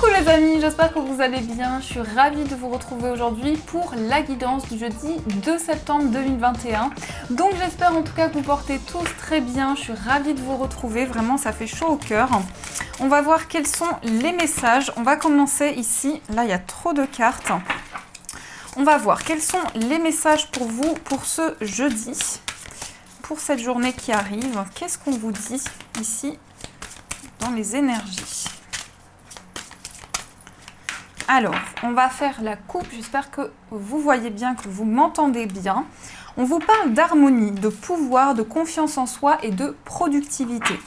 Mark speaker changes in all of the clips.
Speaker 1: Coucou les amis, j'espère que vous allez bien. Je suis ravie de vous retrouver aujourd'hui pour la guidance du jeudi 2 septembre 2021. Donc j'espère en tout cas que vous portez tous très bien. Je suis ravie de vous retrouver, vraiment ça fait chaud au cœur. On va voir quels sont les messages. On va commencer ici, là il y a trop de cartes. On va voir quels sont les messages pour vous pour ce jeudi, pour cette journée qui arrive. Qu'est-ce qu'on vous dit ici dans les énergies? Alors, on va faire la coupe, j'espère que vous voyez bien, que vous m'entendez bien. On vous parle d'harmonie, de pouvoir, de confiance en soi et de productivité.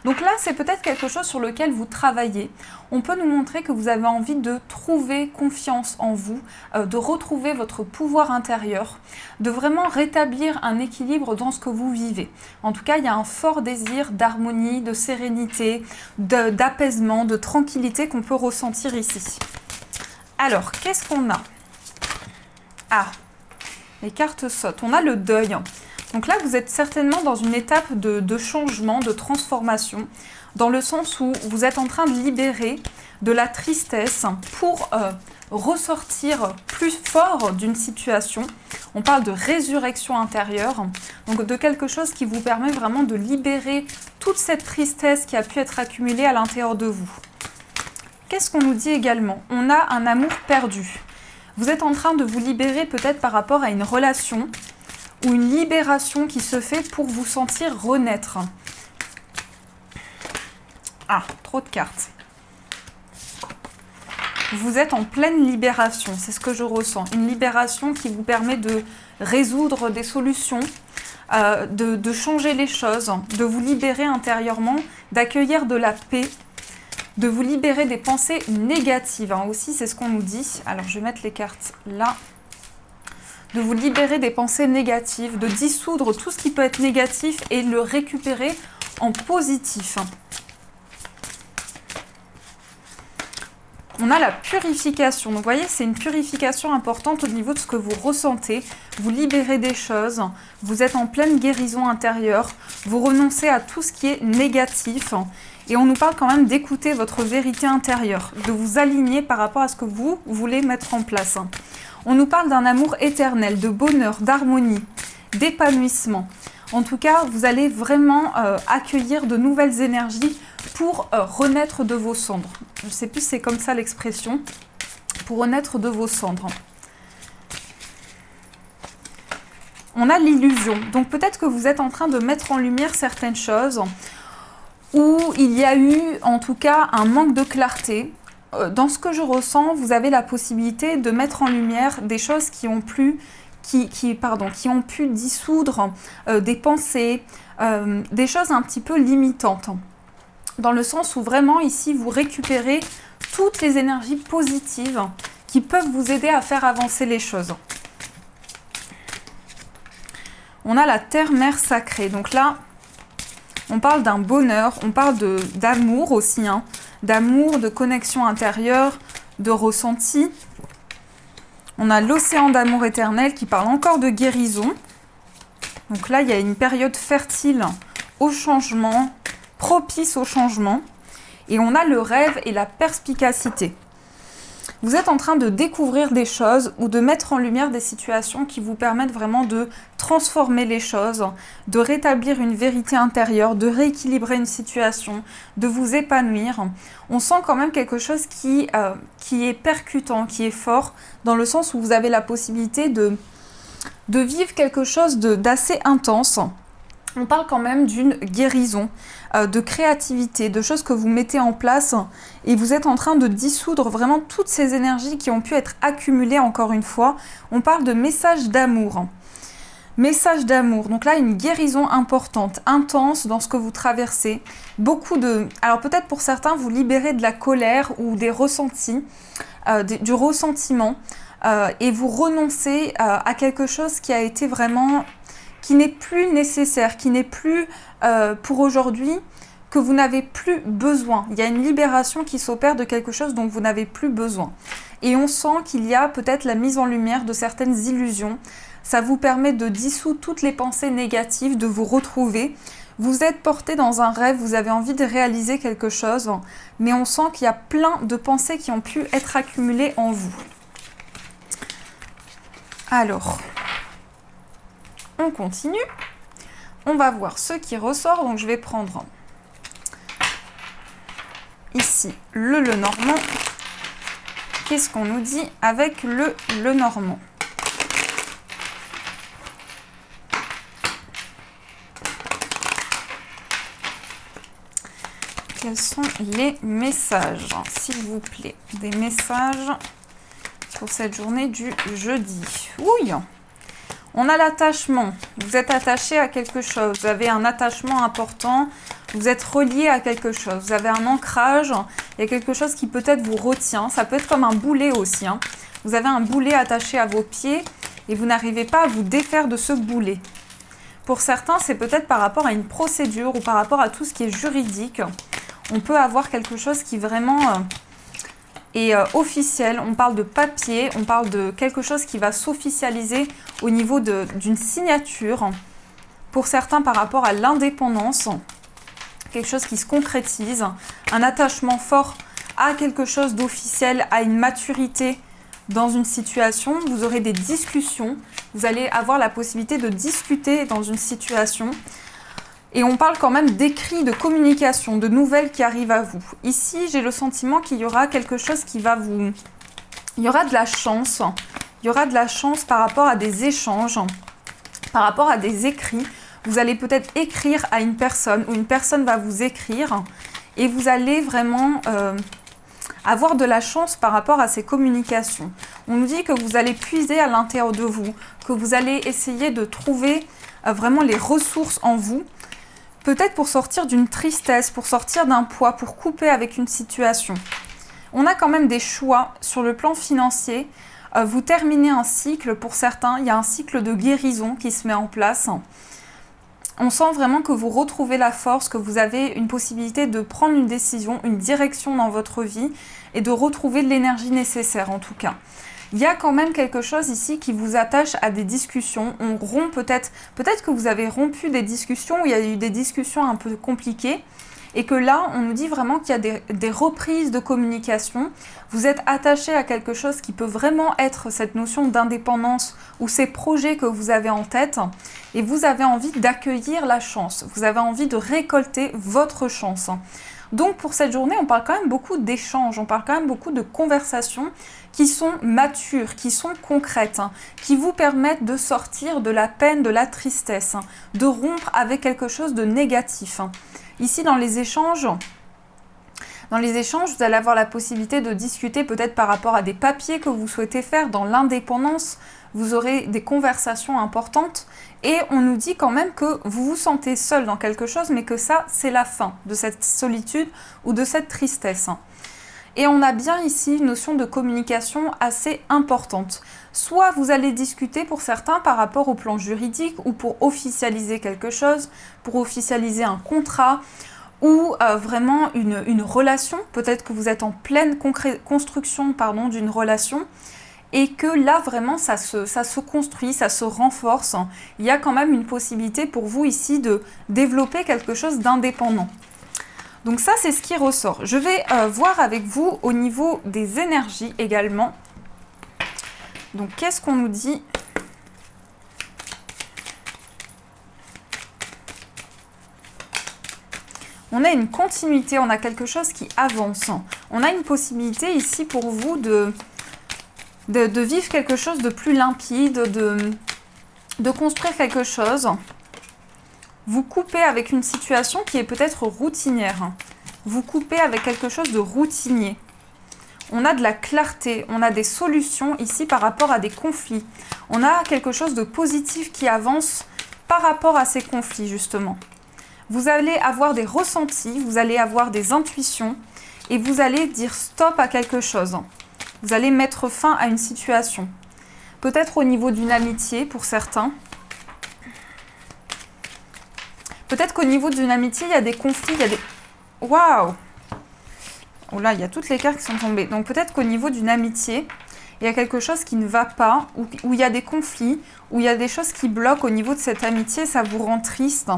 Speaker 1: Donc là, c'est peut-être quelque chose sur lequel vous travaillez. On peut nous montrer que vous avez envie de trouver confiance en vous, de retrouver votre pouvoir intérieur, de vraiment rétablir un équilibre dans ce que vous vivez. En tout cas, il y a un fort désir d'harmonie, de sérénité, d'apaisement, de tranquillité qu'on peut ressentir ici. Alors, qu'est-ce qu'on a? Ah, les cartes sautent. On a le deuil. Donc là, vous êtes certainement dans une étape de changement, de transformation, dans le sens où vous êtes en train de libérer de la tristesse pour ressortir plus fort d'une situation. On parle de résurrection intérieure, donc de quelque chose qui vous permet vraiment de libérer toute cette tristesse qui a pu être accumulée à l'intérieur de vous. Qu'est-ce qu'on nous dit également? On a un amour perdu. Vous êtes en train de vous libérer peut-être par rapport à une relation ou une libération qui se fait pour vous sentir renaître. Ah, trop de cartes. Vous êtes en pleine libération, c'est ce que je ressens. Une libération qui vous permet de résoudre des solutions, de changer les choses, de vous libérer intérieurement, d'accueillir de la paix, de vous libérer des pensées négatives. Aussi, c'est ce qu'on nous dit. Alors, je vais mettre les cartes là. De vous libérer des pensées négatives, de dissoudre tout ce qui peut être négatif et le récupérer en positif. On a la purification. Donc, vous voyez, c'est une purification importante au niveau de ce que vous ressentez. Vous libérez des choses. Vous êtes en pleine guérison intérieure. Vous renoncez à tout ce qui est négatif. Et on nous parle quand même d'écouter votre vérité intérieure, de vous aligner par rapport à ce que vous voulez mettre en place. On nous parle d'un amour éternel, de bonheur, d'harmonie, d'épanouissement. En tout cas, vous allez vraiment accueillir de nouvelles énergies pour renaître de vos cendres. Je ne sais plus si c'est comme ça l'expression, pour renaître de vos cendres. On a l'illusion. Donc peut-être que vous êtes en train de mettre en lumière certaines choses où il y a eu en tout cas un manque de clarté. Dans ce que je ressens, vous avez la possibilité de mettre en lumière des choses qui ont pu dissoudre des pensées, des choses un petit peu limitantes. Dans le sens où vraiment ici vous récupérez toutes les énergies positives qui peuvent vous aider à faire avancer les choses. On a la terre-mère sacrée. Donc là, on parle d'un bonheur, on parle d'amour aussi, d'amour, de connexion intérieure, de ressenti. On a l'océan d'amour éternel qui parle encore de guérison. Donc là, il y a une période fertile au changement, propice au changement. Et on a le rêve et la perspicacité. Vous êtes en train de découvrir des choses ou de mettre en lumière des situations qui vous permettent vraiment de transformer les choses, de rétablir une vérité intérieure, de rééquilibrer une situation, de vous épanouir. On sent quand même quelque chose qui est percutant, qui est fort, dans le sens où vous avez la possibilité de vivre quelque chose d'assez intense. On parle quand même d'une guérison, de créativité, de choses que vous mettez en place et vous êtes en train de dissoudre vraiment toutes ces énergies qui ont pu être accumulées encore une fois. On parle de message d'amour. Message d'amour, donc là une guérison importante, intense dans ce que vous traversez. Alors peut-être pour certains vous libérez de la colère ou des ressentis, du ressentiment et vous renoncez à quelque chose qui a été vraiment... qui n'est plus nécessaire, qui n'est plus pour aujourd'hui, que vous n'avez plus besoin. Il y a une libération qui s'opère de quelque chose dont vous n'avez plus besoin. Et on sent qu'il y a peut-être la mise en lumière de certaines illusions. Ça vous permet de dissoudre toutes les pensées négatives, de vous retrouver. Vous êtes porté dans un rêve, vous avez envie de réaliser quelque chose, mais on sent qu'il y a plein de pensées qui ont pu être accumulées en vous. Alors, on continue. On va voir ce qui ressort. Donc, je vais prendre ici le Lenormand. Qu'est-ce qu'on nous dit avec le Lenormand ? Quels sont les messages, s'il vous plaît? Des messages pour cette journée du jeudi. Oui, on a l'attachement. Vous êtes attaché à quelque chose. Vous avez un attachement important. Vous êtes relié à quelque chose. Vous avez un ancrage. Il y a quelque chose qui peut-être vous retient. Ça peut être comme un boulet aussi. Vous avez un boulet attaché à vos pieds et vous n'arrivez pas à vous défaire de ce boulet. Pour certains, c'est peut-être par rapport à une procédure ou par rapport à tout ce qui est juridique. On peut avoir quelque chose qui vraiment est officiel. On parle de papier, on parle de quelque chose qui va s'officialiser au niveau d'une signature. Pour certains, par rapport à l'indépendance, quelque chose qui se concrétise, un attachement fort à quelque chose d'officiel, à une maturité dans une situation. Vous aurez des discussions, vous allez avoir la possibilité de discuter dans une situation. Et on parle quand même d'écrits, de communication, de nouvelles qui arrivent à vous. Ici, j'ai le sentiment qu'il y aura quelque chose qui va vous... Il y aura de la chance. Il y aura de la chance par rapport à des échanges, par rapport à des écrits. Vous allez peut-être écrire à une personne ou une personne va vous écrire. Et vous allez vraiment avoir de la chance par rapport à ces communications. On nous dit que vous allez puiser à l'intérieur de vous, que vous allez essayer de trouver vraiment les ressources en vous. Peut-être pour sortir d'une tristesse, pour sortir d'un poids, pour couper avec une situation. On a quand même des choix sur le plan financier. Vous terminez un cycle, pour certains, il y a un cycle de guérison qui se met en place. On sent vraiment que vous retrouvez la force, que vous avez une possibilité de prendre une décision, une direction dans votre vie et de retrouver l'énergie nécessaire en tout cas. Il y a quand même quelque chose ici qui vous attache à des discussions. On rompt peut-être que vous avez rompu des discussions où il y a eu des discussions un peu compliquées et que là, on nous dit vraiment qu'il y a des reprises de communication. Vous êtes attaché à quelque chose qui peut vraiment être cette notion d'indépendance ou ces projets que vous avez en tête et vous avez envie d'accueillir la chance. Vous avez envie de récolter votre chance. Donc pour cette journée, on parle quand même beaucoup d'échanges, on parle quand même beaucoup de conversations qui sont matures, qui sont concrètes, qui vous permettent de sortir de la peine, de la tristesse, de rompre avec quelque chose de négatif. Ici, dans les échanges, vous allez avoir la possibilité de discuter peut-être par rapport à des papiers que vous souhaitez faire dans l'indépendance. Vous aurez des conversations importantes et on nous dit quand même que vous vous sentez seul dans quelque chose, mais que ça, c'est la fin de cette solitude ou de cette tristesse. Et on a bien ici une notion de communication assez importante. Soit vous allez discuter pour certains par rapport au plan juridique ou pour officialiser quelque chose, pour officialiser un contrat ou vraiment une relation. Peut-être que vous êtes en pleine construction d'une relation et que là vraiment ça se construit, ça se renforce. Il y a quand même une possibilité pour vous ici de développer quelque chose d'indépendant. Donc ça, c'est ce qui ressort. Je vais voir avec vous au niveau des énergies également. Donc, qu'est-ce qu'on nous dit ? On a une continuité, on a quelque chose qui avance. On a une possibilité ici pour vous de vivre quelque chose de plus limpide, de construire quelque chose. Vous coupez avec une situation qui est peut-être routinière. Vous coupez avec quelque chose de routinier. On a de la clarté, on a des solutions ici par rapport à des conflits. On a quelque chose de positif qui avance par rapport à ces conflits justement. Vous allez avoir des ressentis, vous allez avoir des intuitions et vous allez dire stop à quelque chose. Vous allez mettre fin à une situation. Peut-être au niveau d'une amitié pour certains. Peut-être qu'au niveau d'une amitié, il y a des conflits, il y a des... Waouh! Oh là, il y a toutes les cartes qui sont tombées. Donc peut-être qu'au niveau d'une amitié, il y a quelque chose qui ne va pas, où il y a des conflits, où il y a des choses qui bloquent au niveau de cette amitié, ça vous rend triste.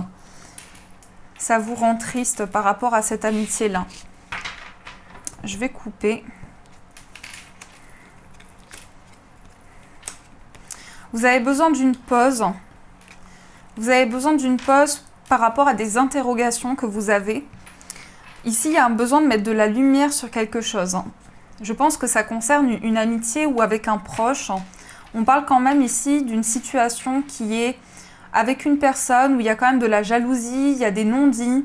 Speaker 1: ça vous rend triste par rapport à cette amitié-là. Je vais couper. Vous avez besoin d'une pause. Vous avez besoin d'une pause par rapport à des interrogations que vous avez. Ici, il y a un besoin de mettre de la lumière sur quelque chose. Je pense que ça concerne une amitié ou avec un proche. On parle quand même ici d'une situation qui est avec une personne où il y a quand même de la jalousie, il y a des non-dits,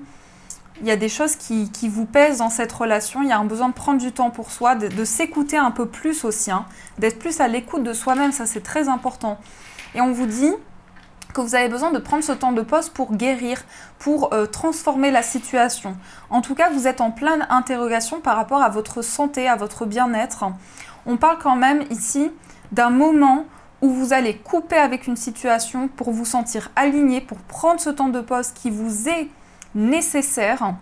Speaker 1: il y a des choses qui vous pèsent dans cette relation. Il y a un besoin de prendre du temps pour soi, de s'écouter un peu plus aussi, d'être plus à l'écoute de soi-même, ça c'est très important. Et on vous dit que vous avez besoin de prendre ce temps de pause pour guérir, pour transformer la situation. En tout cas, vous êtes en pleine interrogation par rapport à votre santé, à votre bien-être. On parle quand même ici d'un moment où vous allez couper avec une situation pour vous sentir aligné, pour prendre ce temps de pause qui vous est nécessaire.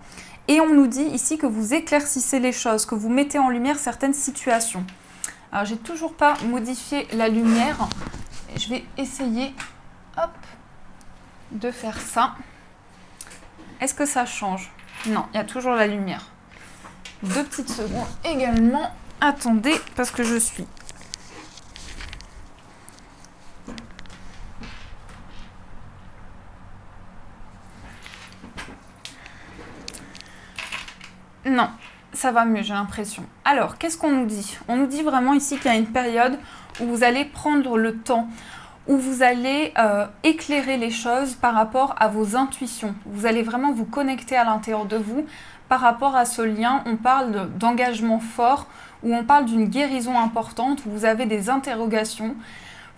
Speaker 1: Et on nous dit ici que vous éclaircissez les choses, que vous mettez en lumière certaines situations. Alors, j'ai toujours pas modifié la lumière. Je vais essayer... Hop, de faire ça. Est-ce que ça change? Non, il y a toujours la lumière. 2 petites secondes également. Attendez, parce que je suis... Non, ça va mieux, j'ai l'impression. Alors, qu'est-ce qu'on nous dit? On nous dit vraiment ici qu'il y a une période où vous allez prendre le temps, où vous allez éclairer les choses par rapport à vos intuitions. Vous allez vraiment vous connecter à l'intérieur de vous par rapport à ce lien. On parle d'engagement fort, où on parle d'une guérison importante, où vous avez des interrogations.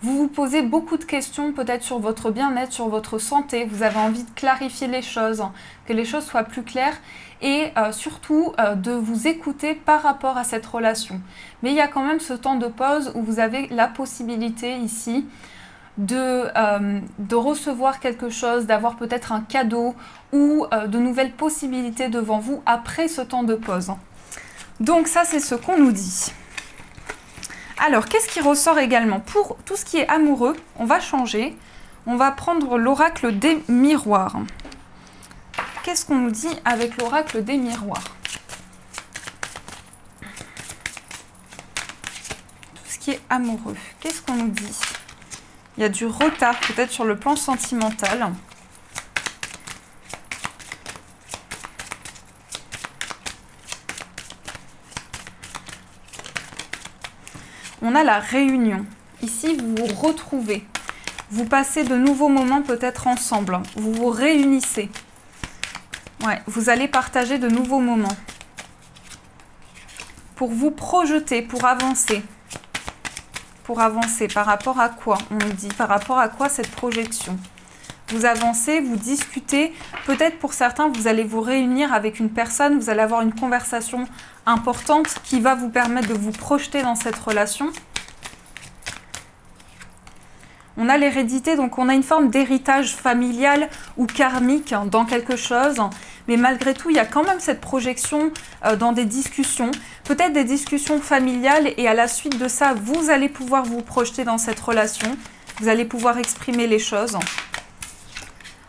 Speaker 1: Vous vous posez beaucoup de questions peut-être sur votre bien-être, sur votre santé. Vous avez envie de clarifier les choses, que les choses soient plus claires et surtout de vous écouter par rapport à cette relation. Mais il y a quand même ce temps de pause où vous avez la possibilité ici de recevoir quelque chose, d'avoir peut-être un cadeau ou de nouvelles possibilités devant vous après ce temps de pause. Donc ça, c'est ce qu'on nous dit. Alors, qu'est-ce qui ressort également? Pour tout ce qui est amoureux, on va changer. On va prendre l'oracle des miroirs. Qu'est-ce qu'on nous dit avec l'oracle des miroirs? Tout ce qui est amoureux, qu'est-ce qu'on nous dit? Il y a du retard peut-être sur le plan sentimental. On a la réunion. Ici, vous vous retrouvez. Vous passez de nouveaux moments peut-être ensemble. Vous vous réunissez. Ouais, vous allez partager de nouveaux moments. Pour vous projeter, pour avancer. Pour avancer, par rapport à quoi? On nous dit, par rapport à quoi cette projection? Vous avancez, vous discutez. Peut-être pour certains, vous allez vous réunir avec une personne. Vous allez avoir une conversation importante qui va vous permettre de vous projeter dans cette relation. On a l'hérédité, donc on a une forme d'héritage familial ou karmique dans quelque chose. Mais malgré tout, il y a quand même cette projection dans des discussions. Peut-être des discussions familiales et à la suite de ça, vous allez pouvoir vous projeter dans cette relation. Vous allez pouvoir exprimer les choses.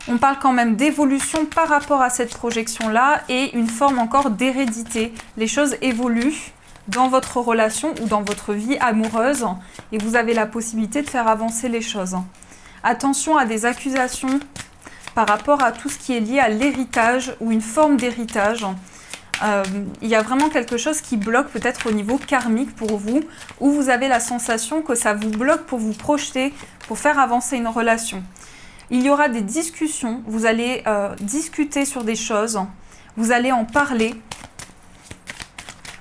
Speaker 1: On parle quand même d'évolution par rapport à cette projection-là et une forme encore d'hérédité. Les choses évoluent dans votre relation ou dans votre vie amoureuse et vous avez la possibilité de faire avancer les choses. Attention à des accusations par rapport à tout ce qui est lié à l'héritage ou une forme d'héritage. Il y a vraiment quelque chose qui bloque peut-être au niveau karmique pour vous, où vous avez la sensation que ça vous bloque pour vous projeter, pour faire avancer une relation. Il y aura des discussions, vous allez discuter sur des choses, vous allez en parler.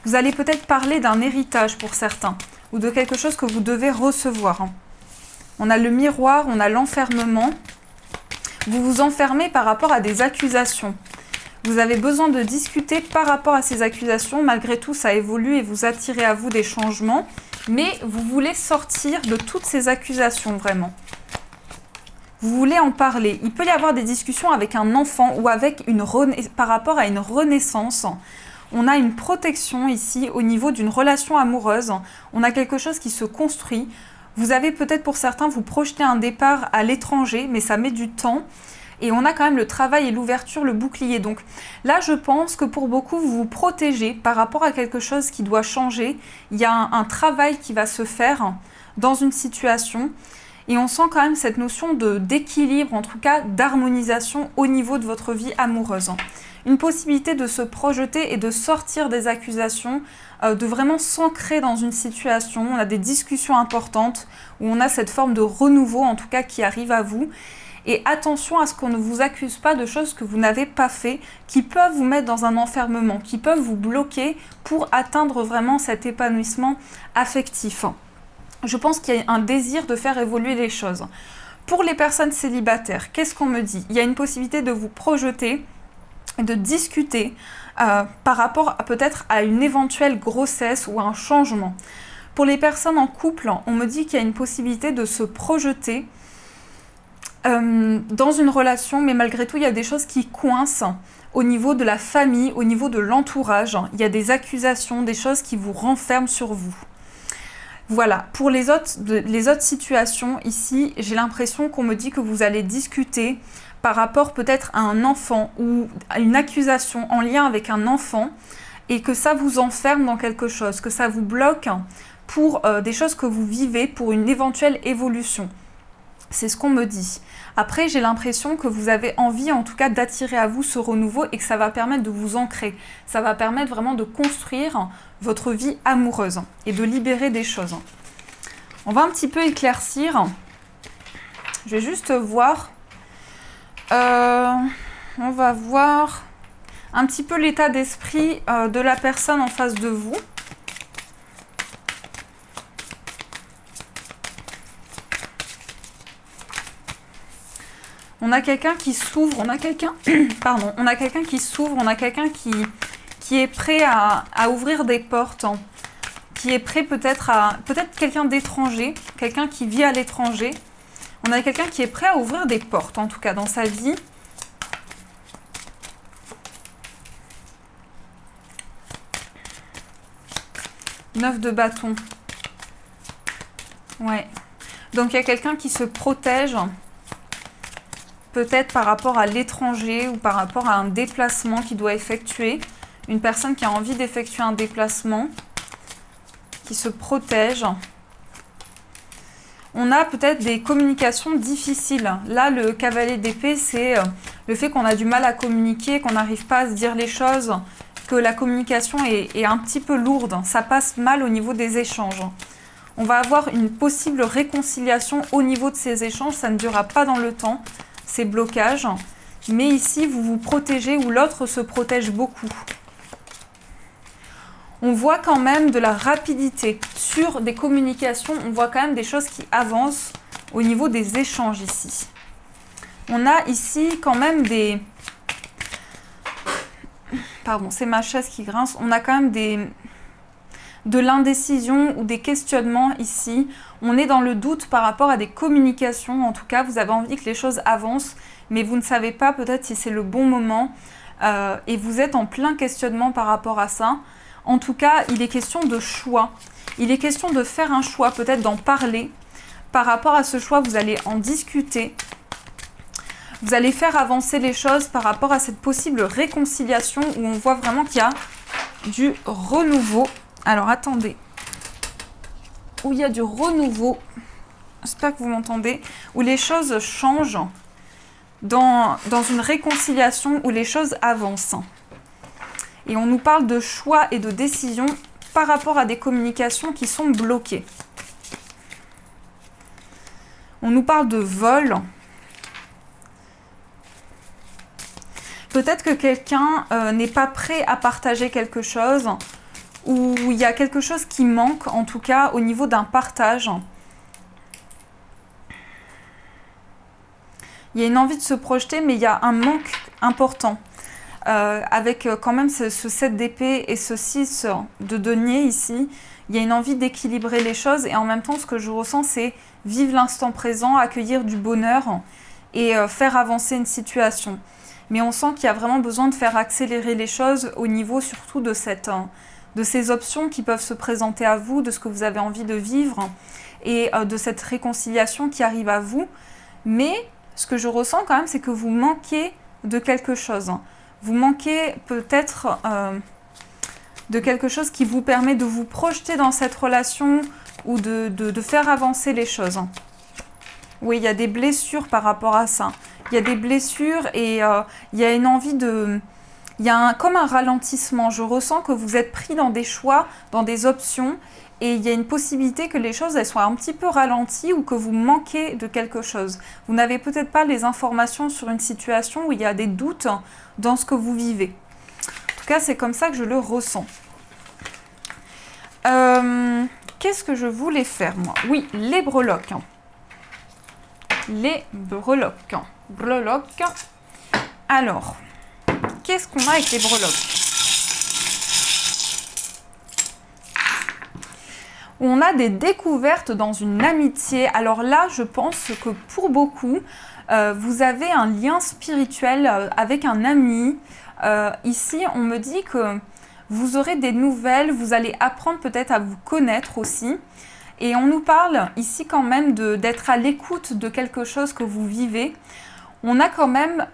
Speaker 1: Vous allez peut-être parler d'un héritage pour certains, ou de quelque chose que vous devez recevoir. On a le miroir, on a l'enfermement. Vous vous enfermez par rapport à des accusations. Vous avez besoin de discuter par rapport à ces accusations. Malgré tout, ça évolue et vous attirez à vous des changements. Mais vous voulez sortir de toutes ces accusations, vraiment. Vous voulez en parler. Il peut y avoir des discussions avec un enfant ou avec par rapport à une renaissance. On a une protection ici au niveau d'une relation amoureuse. On a quelque chose qui se construit. Vous avez peut-être pour certains vous projeter un départ à l'étranger, mais ça met du temps. Et on a quand même le travail et l'ouverture, le bouclier. Donc là, je pense que pour beaucoup, vous vous protégez par rapport à quelque chose qui doit changer. Il y a un travail qui va se faire dans une situation. Et on sent quand même cette notion d'équilibre, en tout cas d'harmonisation au niveau de votre vie amoureuse. Une possibilité de se projeter et de sortir des accusations, de vraiment s'ancrer dans une situation. On a des discussions importantes où on a cette forme de renouveau, en tout cas, qui arrive à vous. Et attention à ce qu'on ne vous accuse pas de choses que vous n'avez pas fait, qui peuvent vous mettre dans un enfermement, qui peuvent vous bloquer pour atteindre vraiment cet épanouissement affectif. Je pense qu'il y a un désir de faire évoluer les choses. Pour les personnes célibataires, qu'est-ce qu'on me dit? Il y a une possibilité de vous projeter, de discuter par rapport peut-être à une éventuelle grossesse ou un changement. Pour les personnes en couple, on me dit qu'il y a une possibilité de se projeter dans une relation, mais malgré tout, il y a des choses qui coincent au niveau de la famille, au niveau de l'entourage. Il y a des accusations, des choses qui vous renferment sur vous. Voilà, pour les autres situations, ici, j'ai l'impression qu'on me dit que vous allez discuter par rapport peut-être à un enfant ou à une accusation en lien avec un enfant et que ça vous enferme dans quelque chose, que ça vous bloque pour des choses que vous vivez, pour une éventuelle évolution. C'est ce qu'on me dit. Après, j'ai l'impression que vous avez envie, en tout cas, d'attirer à vous ce renouveau et que ça va permettre de vous ancrer. Ça va permettre vraiment de construire votre vie amoureuse et de libérer des choses. On va un petit peu éclaircir. Je vais juste voir. On va voir un petit peu l'état d'esprit de la personne en face de vous. On a quelqu'un qui s'ouvre, on a quelqu'un qui s'ouvre, on a quelqu'un qui est prêt à ouvrir des portes, hein, qui est prêt peut-être quelqu'un d'étranger, quelqu'un qui vit à l'étranger. On a quelqu'un qui est prêt à ouvrir des portes, en tout cas dans sa vie. Neuf de bâton. Ouais. Donc il y a quelqu'un qui se protège. Peut-être par rapport à l'étranger ou par rapport à un déplacement qu'il doit effectuer. Une personne qui a envie d'effectuer un déplacement, qui se protège. On a peut-être des communications difficiles. Là, le cavalier d'épée, c'est le fait qu'on a du mal à communiquer, qu'on n'arrive pas à se dire les choses, que la communication est un petit peu lourde. Ça passe mal au niveau des échanges. On va avoir une possible réconciliation au niveau de ces échanges. Ça ne durera pas dans le temps. Ces blocages, mais ici vous vous protégez ou l'autre se protège beaucoup. On voit quand même de la rapidité sur des communications, on voit quand même des choses qui avancent au niveau des échanges ici. On a ici quand même des... Pardon, c'est ma chaise qui grince. On a quand même de l'indécision ou des questionnements ici. On est dans le doute par rapport à des communications. En tout cas, vous avez envie que les choses avancent, mais vous ne savez pas peut-être si c'est le bon moment. Et vous êtes en plein questionnement par rapport à ça. En tout cas, il est question de choix. Il est question de faire un choix, peut-être d'en parler. Par rapport à ce choix, vous allez en discuter. Vous allez faire avancer les choses par rapport à cette possible réconciliation où on voit vraiment qu'il y a du renouveau. Alors, attendez. Où il y a du renouveau. J'espère que vous m'entendez. Où les choses changent dans une réconciliation où les choses avancent. Et on nous parle de choix et de décision par rapport à des communications qui sont bloquées. On nous parle de vol. Peut-être que quelqu'un n'est pas prêt à partager quelque chose, ou il y a quelque chose qui manque, en tout cas au niveau d'un partage. Il y a une envie de se projeter, mais il y a un manque important. Avec quand même ce 7 d'épée et ce 6 de denier ici, il y a une envie d'équilibrer les choses et en même temps ce que je ressens c'est vivre l'instant présent, accueillir du bonheur et faire avancer une situation. Mais on sent qu'il y a vraiment besoin de faire accélérer les choses au niveau surtout de ces options qui peuvent se présenter à vous, de ce que vous avez envie de vivre et de cette réconciliation qui arrive à vous. Mais ce que je ressens quand même, c'est que vous manquez de quelque chose. Vous manquez peut-être de quelque chose qui vous permet de vous projeter dans cette relation ou de faire avancer les choses. Oui, il y a des blessures par rapport à ça. Il y a des blessures et il y a une envie de... Il y a comme un ralentissement. Je ressens que vous êtes pris dans des choix, dans des options et il y a une possibilité que les choses elles soient un petit peu ralenties ou que vous manquez de quelque chose. Vous n'avez peut-être pas les informations sur une situation où il y a des doutes dans ce que vous vivez. En tout cas, c'est comme ça que je le ressens. Qu'est-ce que je voulais faire, moi? Oui, les breloques. Les breloques. Breloques. Alors, qu'est-ce qu'on a avec les breloques? On a des découvertes dans une amitié. Alors là, je pense que pour beaucoup, vous avez un lien spirituel avec un ami. Ici, on me dit que vous aurez des nouvelles, vous allez apprendre peut-être à vous connaître aussi. Et on nous parle ici quand même d'être à l'écoute de quelque chose que vous vivez. On a quand même...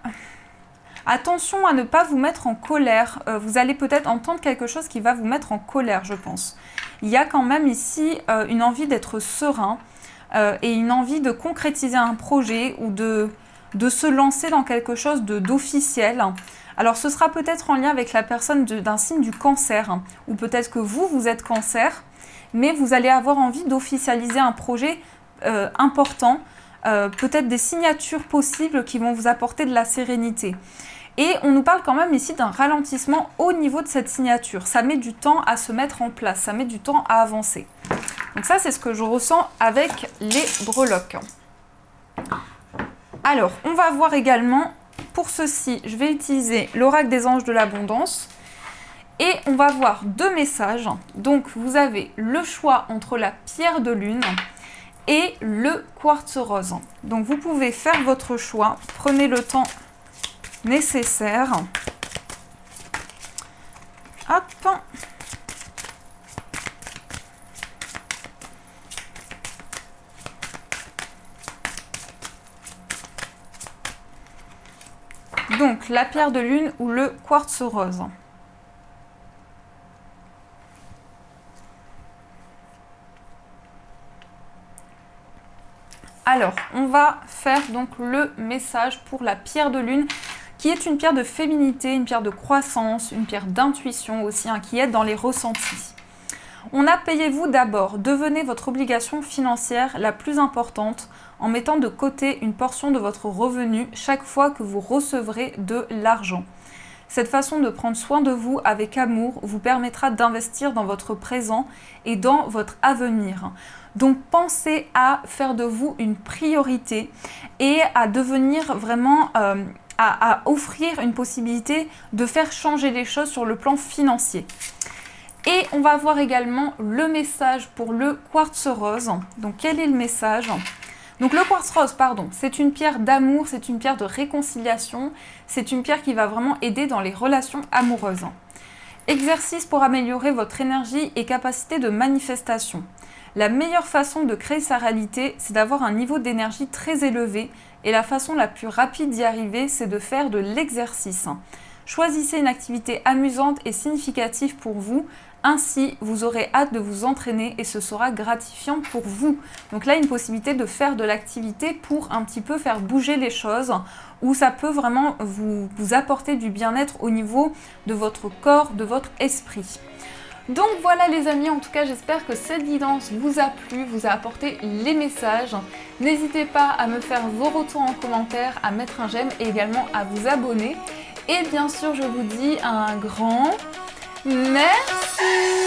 Speaker 1: Attention à ne pas vous mettre en colère. Vous allez peut-être entendre quelque chose qui va vous mettre en colère, je pense. Il y a quand même ici une envie d'être serein et une envie de concrétiser un projet ou de se lancer dans quelque chose d'officiel. Alors ce sera peut-être en lien avec la personne d'un signe du cancer ou peut-être que vous êtes cancer, mais vous allez avoir envie d'officialiser un projet important, peut-être des signatures possibles qui vont vous apporter de la sérénité. Et on nous parle quand même ici d'un ralentissement au niveau de cette signature. Ça met du temps à se mettre en place, ça met du temps à avancer. Donc ça, c'est ce que je ressens avec les breloques. Alors, on va voir également, pour ceci, je vais utiliser l'oracle des anges de l'abondance. Et on va voir deux messages. Donc, vous avez le choix entre la pierre de lune et le quartz rose. Donc, vous pouvez faire votre choix. Prenez le temps nécessaire. Hop. Donc, la pierre de lune ou le quartz rose. Alors, on va faire donc le message pour la pierre de lune, qui est une pierre de féminité, une pierre de croissance, une pierre d'intuition aussi, qui aide dans les ressentis. On a payez-vous d'abord, devenez votre obligation financière la plus importante en mettant de côté une portion de votre revenu chaque fois que vous recevrez de l'argent. Cette façon de prendre soin de vous avec amour vous permettra d'investir dans votre présent et dans votre avenir. Donc pensez à faire de vous une priorité et à devenir vraiment, à offrir une possibilité de faire changer les choses sur le plan financier. Et on va voir également le message pour le quartz rose. Donc quel est le message ? Donc le quartz rose, pardon, c'est une pierre d'amour, c'est une pierre de réconciliation, c'est une pierre qui va vraiment aider dans les relations amoureuses. Exercice pour améliorer votre énergie et capacité de manifestation. La meilleure façon de créer sa réalité, c'est d'avoir un niveau d'énergie très élevé et la façon la plus rapide d'y arriver, c'est de faire de l'exercice. Choisissez une activité amusante et significative pour vous. Ainsi, vous aurez hâte de vous entraîner et ce sera gratifiant pour vous. Donc là, une possibilité de faire de l'activité pour un petit peu faire bouger les choses, où ça peut vraiment vous apporter du bien-être au niveau de votre corps, de votre esprit. Donc voilà les amis, en tout cas j'espère que cette guidance vous a plu, vous a apporté les messages. N'hésitez pas à me faire vos retours en commentaire, à mettre un j'aime et également à vous abonner. Et bien sûr, je vous dis un grand merci.